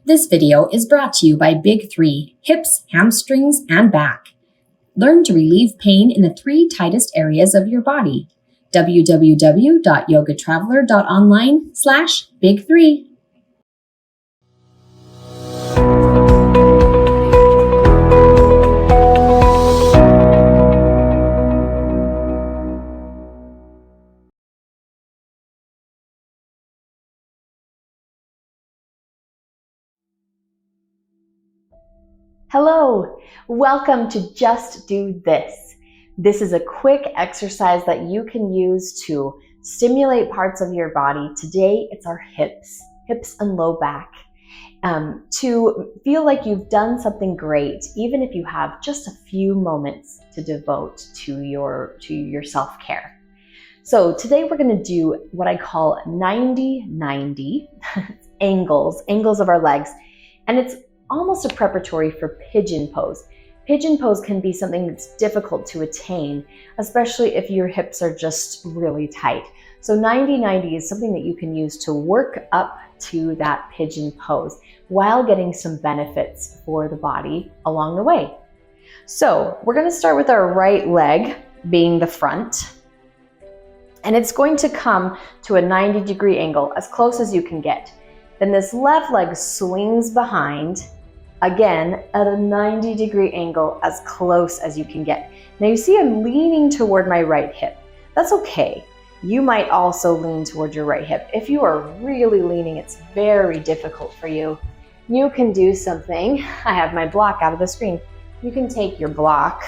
This video is brought to you by Big 3, hips, hamstrings, and back. Learn to relieve pain in the 3 tightest areas of your body. www.yogatraveler.online/big3. Hello, welcome to Just Do This. This is a quick exercise that you can use to stimulate parts of your body. Today, it's our hips and low back. To feel like you've done something great, even if you have just a few moments to devote to your self-care. So today we're going to do what I call 90-90 angles of our legs, and it's almost a preparatory for pigeon pose. Pigeon pose can be something that's difficult to attain, especially if your hips are just really tight. So 90-90 is something that you can use to work up to that pigeon pose while getting some benefits for the body along the way. So we're going to start with our right leg being the front, and it's going to come to a 90-degree angle, as close as you can get. Then this left leg swings behind, again at a 90-degree angle, as close as you can get. Now you see I'm leaning toward my right hip. That's okay. You might also lean toward your right hip. If you are really leaning, it's very difficult for you. You can do something. I have my block out of the screen. You can take your block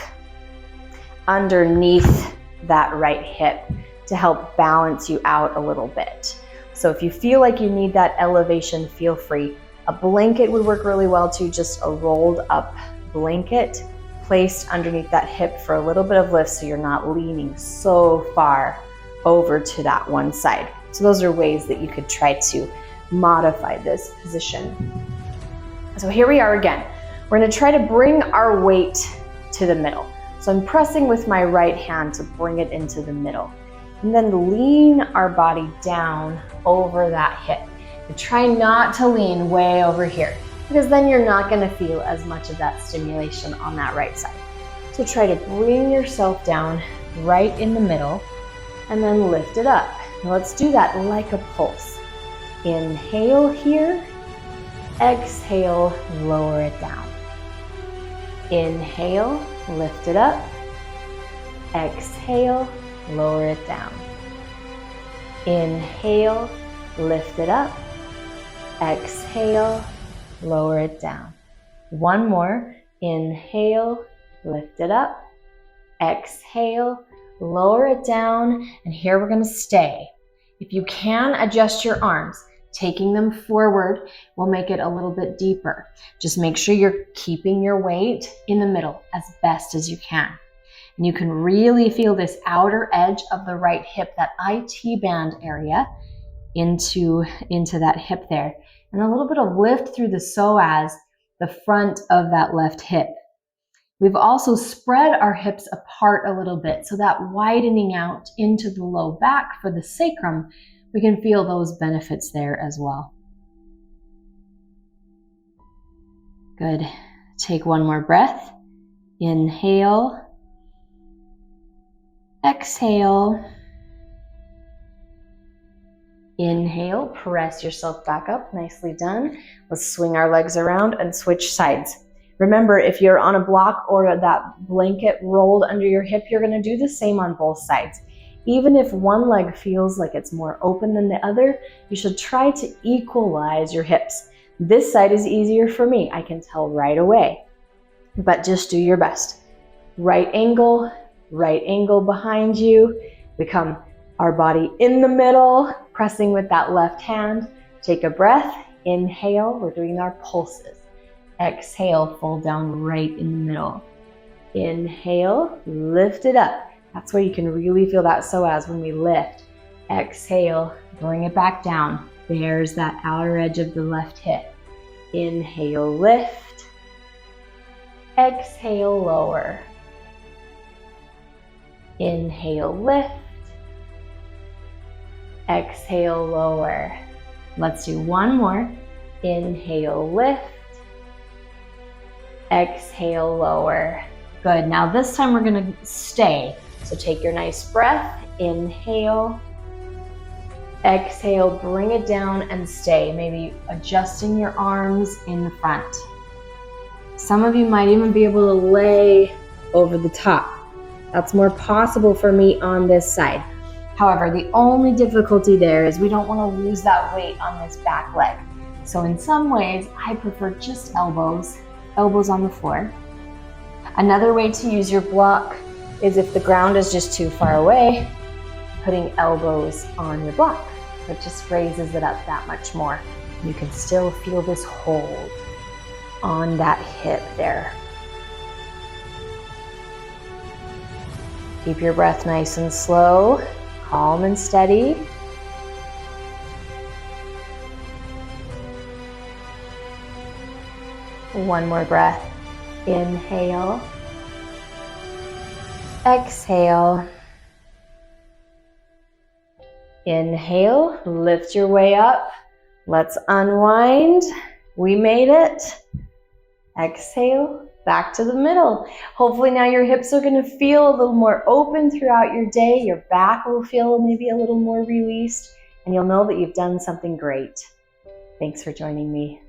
underneath that right hip to help balance you out a little bit. So if you feel like you need that elevation, feel free. A blanket would work really well too, just a rolled up blanket placed underneath that hip for a little bit of lift so you're not leaning so far over to that one side. So those are ways that you could try to modify this position. So here we are again. We're going to try to bring our weight to the middle. So I'm pressing with my right hand to bring it into the middle, and then lean our body down over that hip. And try not to lean way over here, because then you're not going to feel as much of that stimulation on that right side. So try to bring yourself down right in the middle and then lift it up. Now let's do that like a pulse. Inhale here, exhale, lower it down. Inhale, lift it up. Exhale, lower it down. Inhale, lift it up. Exhale, lower it down. One more. Inhale, lift it up. Exhale, lower it down. And here we're going to stay. If you can, adjust your arms. Taking them forward will make it a little bit deeper. Just make sure you're keeping your weight in the middle as best as you can. And you can really feel this outer edge of the right hip, that IT band area, into that hip there. And a little bit of lift through the psoas, the front of that left hip. We've also spread our hips apart a little bit, so that widening out into the low back for the sacrum, we can feel those benefits there as well. Good. Take one more breath. Inhale. Exhale. Inhale, press yourself back up. Nicely done. Let's swing our legs around and switch sides. Remember, if you're on a block or that blanket rolled under your hip, you're going to do the same on both sides. Even if one leg feels like it's more open than the other, you should try to equalize your hips. This side is easier for me, I can tell right away, but just do your best. Right angle behind you. We come our body in the middle, pressing with that left hand. Take a breath. Inhale, we're doing our pulses. Exhale, fold down right in the middle. Inhale, lift it up. That's where you can really feel that psoas when we lift. Exhale, bring it back down. There's that outer edge of the left hip. Inhale, lift. Exhale, lower. Inhale, lift. Exhale, lower. Let's do one more. Inhale, lift. Exhale, lower. Good. Now this time we're going to stay. So take your nice breath. Inhale. Exhale, bring it down and stay. Maybe adjusting your arms in the front. Some of you might even be able to lay over the top. That's more possible for me on this side. However, the only difficulty there is we don't want to lose that weight on this back leg. So in some ways, I prefer just elbows on the floor. Another way to use your block is if the ground is just too far away, putting elbows on your block. It just raises it up that much more. You can still feel this hold on that hip there. Keep your breath nice and slow, calm and steady. One more breath. Inhale. Exhale. Inhale, lift your way up. Let's unwind. We made it. Exhale, back to the middle. Hopefully now your hips are going to feel a little more open throughout your day. Your back will feel maybe a little more released, and you'll know that you've done something great. Thanks for joining me.